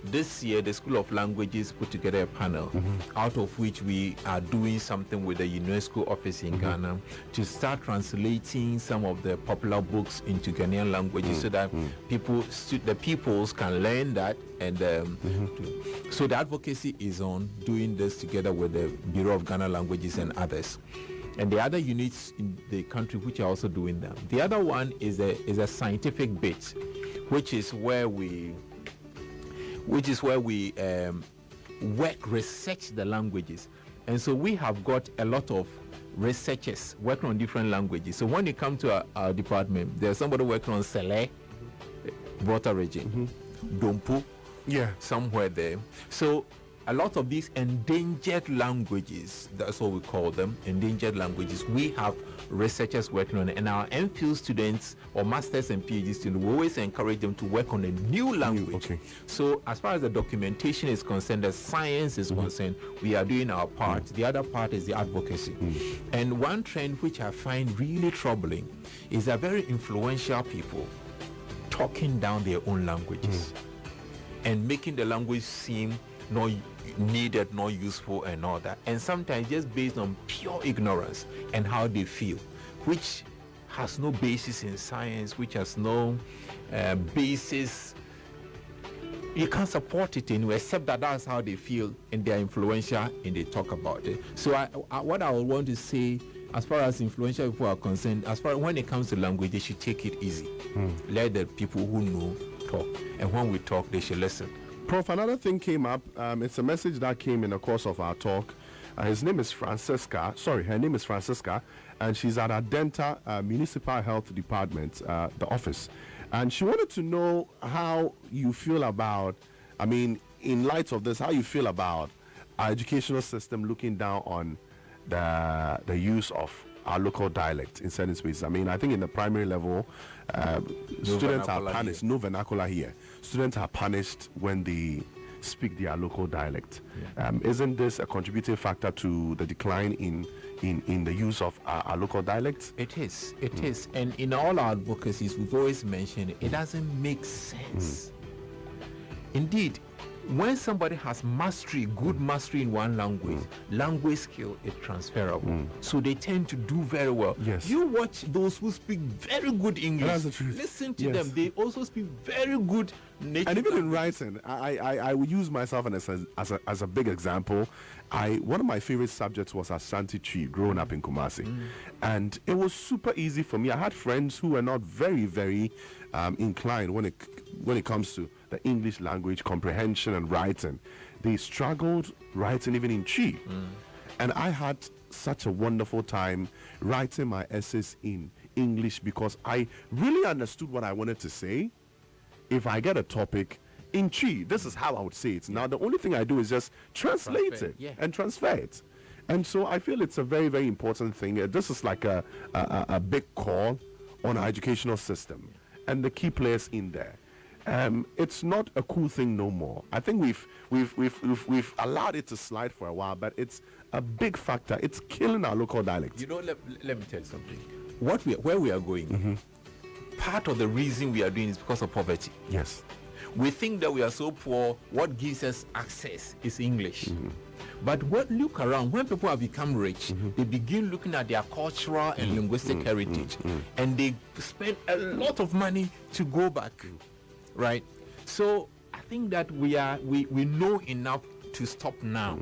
this year, the School of Languages put together a panel, out of which we are doing something with the UNESCO office in Ghana to start translating some of the popular books into Ghanaian languages, so that the peoples can learn that. And so the advocacy is on doing this together with the Bureau of Ghana Languages and others. And the other units in the country which are also doing them. The other one is a scientific bit, which is where we research the languages. And so we have got a lot of researchers working on different languages. So when you come to our department, there's somebody working on Sele, Volta region, Dompu, somewhere there. So a lot of these endangered languages, that's what we call them, endangered languages, we have researchers working on it. And our MPhil students or masters and PhD students, we always encourage them to work on a new language. So as far as the documentation is concerned, the science is concerned, we are doing our part. The other part is the advocacy. And one trend which I find really troubling is that very influential people talking down their own languages and making the language seem not needed, not useful, and all that. And sometimes just based on pure ignorance and how they feel, which has no basis in science, which has no basis. You can't support it anyway, except that that's how they feel, and they're influential and they talk about it. So what I would want to say, as far as influential people are concerned, as far when it comes to language, they should take it easy. Let the people who know talk, and when we talk, they should listen. Prof, another thing came up. It's a message that came in the course of our talk. Her name is Francisca, and she's at Adenta Municipal Health Department, the office. And she wanted to know how you feel about, I mean, in light of this, how you feel about our educational system looking down on the use of our local dialect in certain spaces. I mean, I think in the primary level, students are punished. No vernacular here. Students are punished when they speak their local dialect. Isn't this a contributing factor to the decline in the use of our local dialects? It is. It is. And in all our advocacies, we've always mentioned it doesn't make sense. Indeed, when somebody has mastery, good mastery in one language, language skill is transferable. So they tend to do very well. Yes. You watch those who speak very good English. That's the truth. Listen to them. They also speak very good native And even in language. writing, I would use myself as a big example. One of my favorite subjects was Ashanti Tree, growing up in Kumasi. And it was super easy for me. I had friends who were not very, very inclined when it comes to the English language comprehension and writing. They struggled writing even in Chi. And I had such a wonderful time writing my essays in English because I really understood what I wanted to say. If I get a topic in Chi, this is how I would say it. Now, the only thing I do is just translate Transfer, it and transfer it. And so I feel it's a very, very important thing. This is like a big call on our educational system and the key players in there. It's not a cool thing no more. I think we've allowed it to slide for a while, but it's a big factor. It's killing our local dialect. You know, let me tell you something. Where we are going, part of the reason we are doing is because of poverty. Yes. We think that we are so poor, what gives us access is English. But look around, when people have become rich, they begin looking at their cultural and linguistic heritage, and they spend a lot of money to go back, right? So I think that we know enough to stop now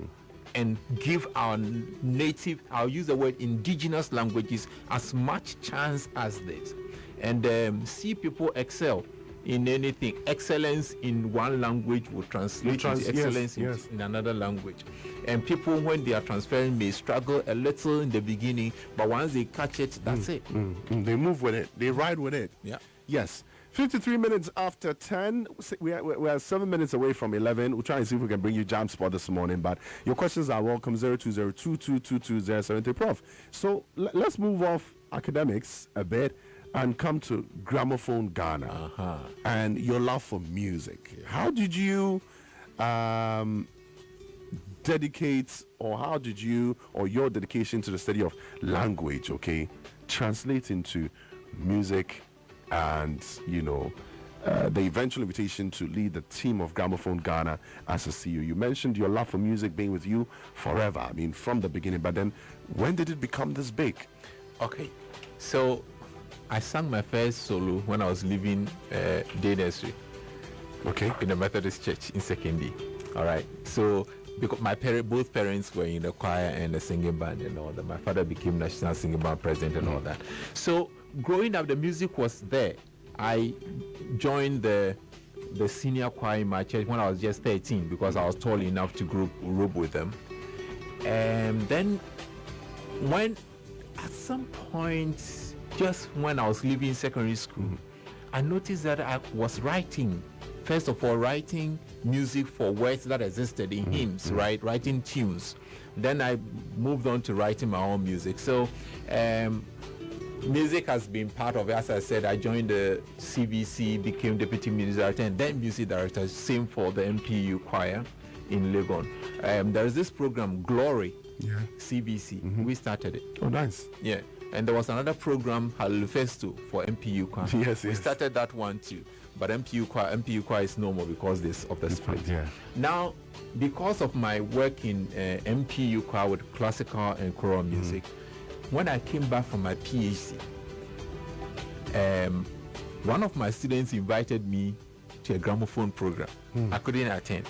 and give our native, I'll use the word indigenous languages, as much chance as this, and see people excel in anything. Excellence in one language will translate into excellence in another language. And people, when they are transferring, may struggle a little in the beginning, but once they catch it, that's it. They move with it. They ride with it. Yeah. Yes. 53 minutes after 10. We are 7 minutes away from 11. We'll try and see if we can bring you Jam Spot this morning. But your questions are welcome. 0202222070. Prof. So let's move off academics a bit and come to Gramophone Ghana and your love for music. How did you dedicate, or how did you, or your dedication to the study of language, translate into music and, the eventual invitation to lead the team of Gramophone Ghana as a CEO? You mentioned your love for music being with you forever, I mean, from the beginning, but then when did it become this big? Okay, so I sang my first solo when I was leaving day nursery. Okay. In the Methodist Church in secondary. All right. So because both parents were in the choir and the singing band and all that. My father became national singing band president and all that. So growing up, the music was there. I joined the the senior choir in my church when I was just 13 because I was tall enough to group with them. And then when at some point, just when I was leaving secondary school, I noticed that I was writing, first of all, writing music for words that existed in hymns, right? Writing tunes. Then I moved on to writing my own music. So music has been part of it. As I said, I joined the CVC, became deputy music director, and then music director, same for the MPU choir in Legon. There is this program, Glory, CVC. We started it. Oh, nice. Yeah. And there was another program, Halifesto, for MPU choir. Yes, we started that one too. But MPU choir is no more because of the split. Yeah. Now, because of my work in MPU choir with classical and choral music, when I came back from my PhD, one of my students invited me to a gramophone program. I couldn't attend.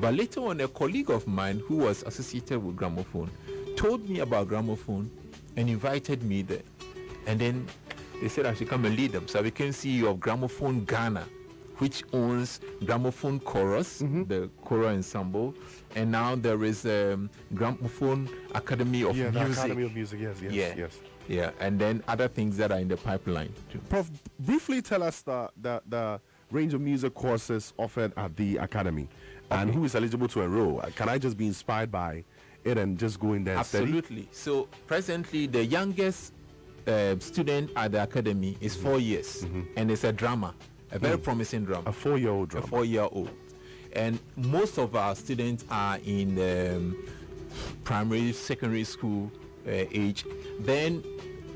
But later on, a colleague of mine who was associated with gramophone told me about gramophone and invited me there. And then they said I should come and lead them. So I became CEO of Gramophone Ghana, which owns Gramophone Chorus, the choral ensemble. And now there is Gramophone Academy of Music. The Academy of Music, yes. Yeah, and then other things that are in the pipeline too. Prof, briefly tell us the range of music courses offered at the Academy and who is eligible to enroll. Can I just be inspired by it and just go in there and study? Absolutely. So presently the youngest student at the Academy is 4 years and it's a drama, a very promising drama. A 4-year-old drama. A 4-year-old. And most of our students are in primary, secondary school age. Then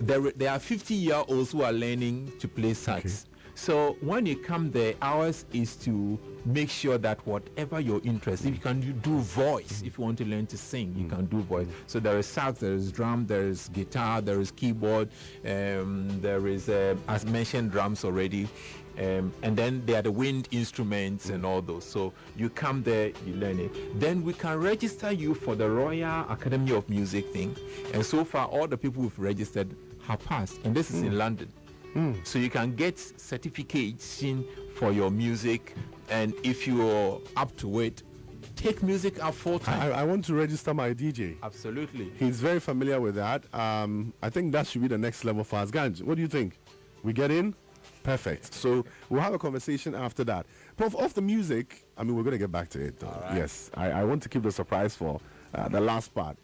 there are 50-year-olds who are learning to play sax. So when you come there, ours is to make sure that whatever your interest, if you can do voice, if you want to learn to sing, you can do voice. So there is sax, there is drum, there is guitar, there is keyboard, there is, as mentioned, drums already. And then there are the wind instruments and all those. So you come there, you learn it. Then we can register you for the Royal Academy of Music thing. And so far, all the people who've registered have passed. And this is in London. So you can get certification for your music. And if you're up to it, take music up full time. I want to register my DJ. Absolutely. He's very familiar with that. I think that should be the next level for us. Ganj, what do you think? We get in? Perfect. So we'll have a conversation after that. Prof, off the music, I mean, we're going to get back to it, though. Right. Yes, I want to keep the surprise for the last part.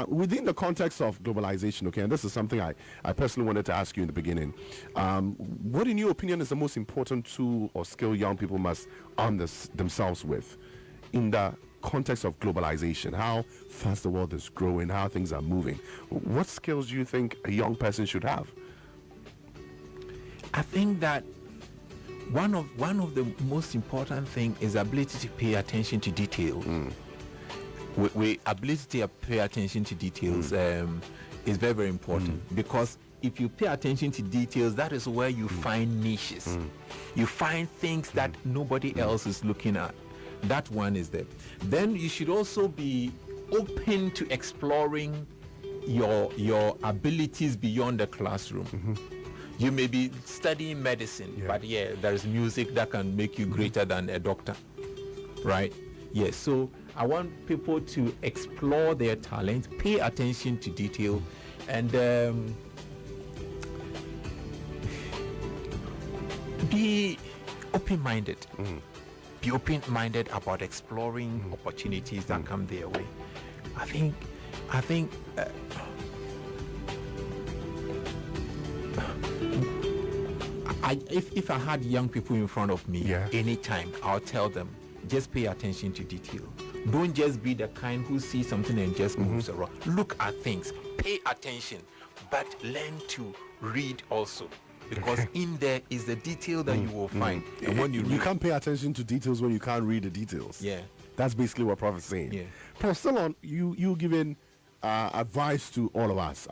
Within the context of globalization, okay, and this is something I personally wanted to ask you in the beginning. What, in your opinion, is the most important tool or skill young people must arm themselves with in the context of globalization? How fast the world is growing, how things are moving. What skills do you think a young person should have? I think that one of the most important thing is ability to pay attention to detail. Ability to pay attention to details is very, very important because if you pay attention to details, that is where you find niches. You find things that nobody else is looking at. That one is there. Then you should also be open to exploring your abilities beyond the classroom. You may be studying medicine, but there is music that can make you greater than a doctor, right? Yes, so I want people to explore their talent, pay attention to detail, and be open-minded. Be open-minded about exploring opportunities that come their way. I think if I had young people in front of me anytime, I'll tell them, just pay attention to detail. Don't just be the kind who sees something and just moves around. Look at things, pay attention, but learn to read also. Because in there is the detail that you will find. And when you can't pay attention to details when you can't read the details. Yeah. That's basically what Prof is saying. Yeah. Prof, still on, you giving advice to all of us.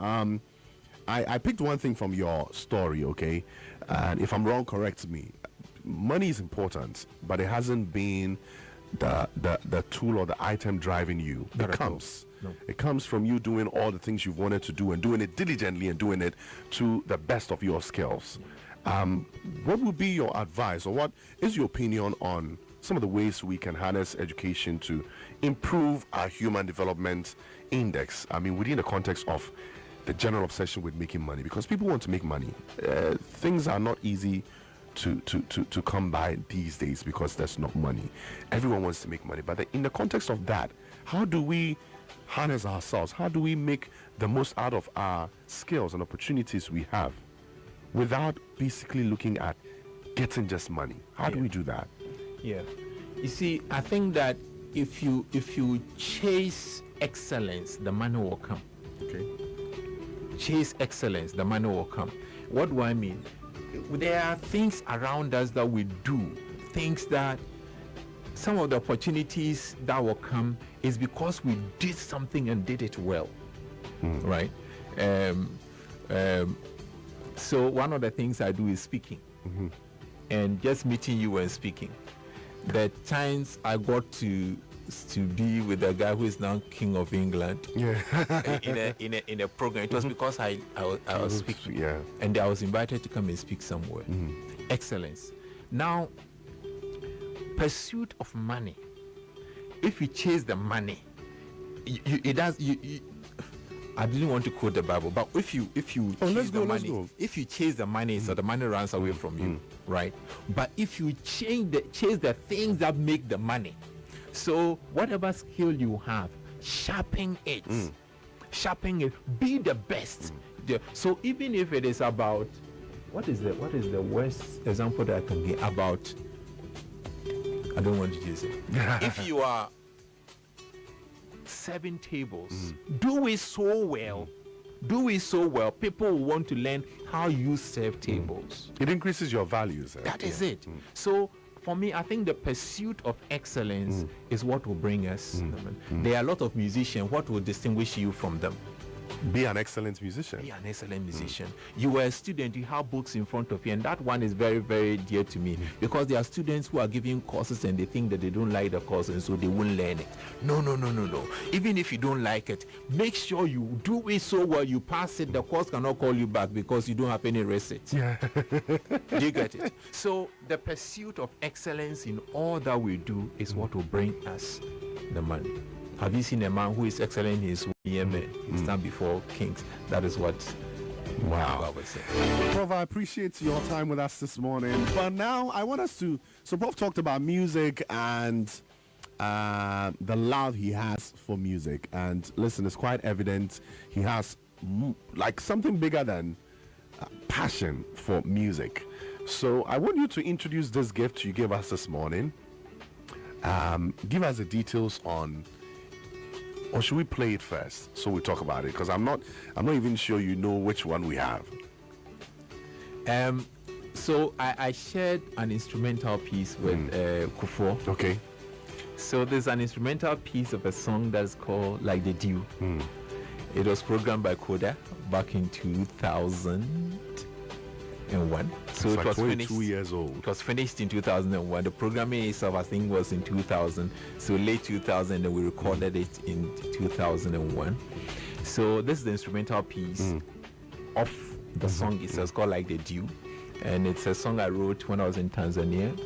I picked one thing from your story, okay? And if I'm wrong, correct me. Money is important, but it hasn't been the tool or the item driving you. It comes from you doing all the things you've wanted to do and doing it diligently and doing it to the best of your skills. What would be your advice, or what is your opinion on some of the ways we can harness education to improve our human development index? I mean, within the context of the general obsession with making money, because people want to make money. Things are not easy to come by these days because there's not money. Everyone wants to make money, but in the context of that, how do we harness ourselves? How do we make the most out of our skills and opportunities we have without basically looking at getting just money? How do we do that? Yeah. You see, I think that if you chase excellence, the money will come. Okay. Chase excellence, the money will come. What do I mean? There are things around us that we do, things that some of the opportunities that will come is because we did something and did it well, right? So one of the things I do is speaking, and just meeting you and speaking. The times I got to be with a guy who is now King of England, in a program, it was because I was speaking, and I was invited to come and speak somewhere. Excellence. Now, pursuit of money. If you chase the money, it does. I didn't want to quote the Bible, but if you chase the money, if you chase the money, so the money runs away from you, right? But if you chase the things that make the money, so whatever skill you have, sharpen it, be the best. So even if it is about, what is the worst example that I can give about? I don't want to use it. If you are serving tables, do it so well. People will want to learn how you serve tables. It increases your values. That is it. So for me, I think the pursuit of excellence is what will bring us. There are a lot of musicians. What will distinguish you from them? Be an excellent musician. Be an excellent musician. You were a student, you have books in front of you, and that one is very, very dear to me, because there are students who are giving courses and they think that they don't like the course and so they won't learn it. No. Even if you don't like it, make sure you do it so well you pass it. The course cannot call you back because you don't have any receipts. Do you get it? So the pursuit of excellence in all that we do is what will bring us the money. Have you seen a man who is excellent in his way? He stand before kings. That is what Wow. Prof, I appreciate your time with us this morning. But now I want us to... So Prof talked about music and the love he has for music. And listen, it's quite evident he has like something bigger than passion for music. So I want you to introduce this gift you gave us this morning. Give us the details on... Or should we play it first so we talk about it? Because I'm not even sure you know which one we have. So I shared an instrumental piece with Kufo. Okay. So there's an instrumental piece of a song that's called Like the Dew. It was programmed by Koda back in 2001. So it's it like was 22 finished. years old. It was finished in 2001. The programming itself, I think, was in 2000. So late 2000, and we recorded it in 2001. So this is the instrumental piece of the song. It's called Like the Dew, and it's a song I wrote when I was in Tanzania.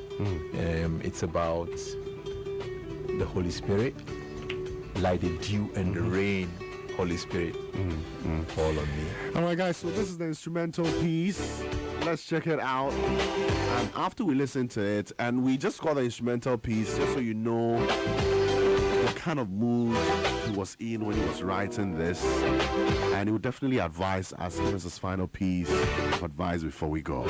It's about the Holy Spirit, like the dew and the rain. Holy Spirit, fall on me. All right, guys, so this is the instrumental piece. Let's check it out. And after we listen to it, and we just got the instrumental piece, just so you know the kind of mood he was in when he was writing this. And he would definitely advise us, give us his final piece of advice before we go.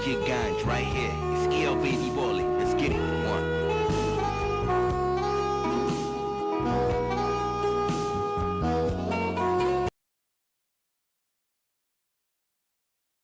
Major Ganj right here. It's EL baby